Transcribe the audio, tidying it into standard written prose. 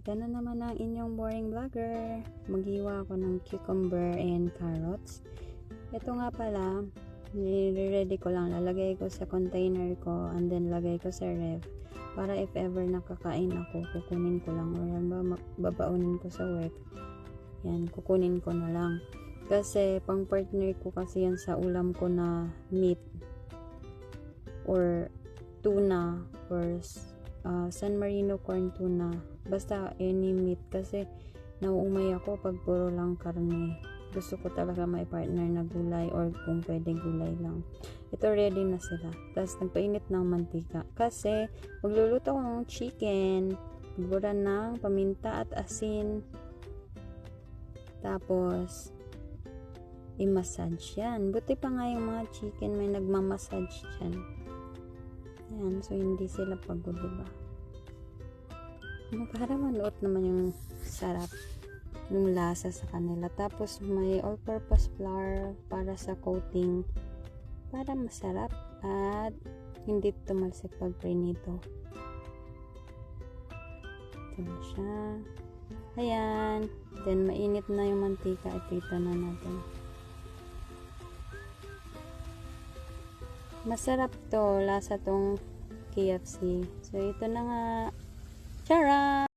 Ito na naman ang inyong boring vlogger. Maghiwa ako ng cucumber and carrots. Ito nga pala, nire-ready ko lang. Lalagay ko sa container ko and then lagay ko sa ref. Para if ever nakakain ako, kukunin ko lang. Or babaunin ko sa work. Yan, kukunin ko na lang. Kasi pang partner ko kasi yan sa ulam ko na meat. Or tuna. Or San Marino corn tuna. Basta any meat kasi nauumay ako pag puro lang karne. Gusto ko talaga may partner na gulay or kung pwede gulay lang. Ito ready na sila. Tapos nagpainit ng mantika. Kasi magluluto ko ng chicken. Magburan ng paminta at asin. Tapos i-massage yan. Buti pa nga yung mga chicken may nagmamassage dyan. Yan. So hindi sila pagod, diba? Para manuot naman yung sarap yung lasa sa kanila. Tapos may all-purpose flour para sa coating para masarap at hindi tumalsik pag prinito. Ito na siya. Ayan. Then mainit na yung mantika. Ipita na natin. Masarap to. Lasa tong KFC. So ito na nga. Tara!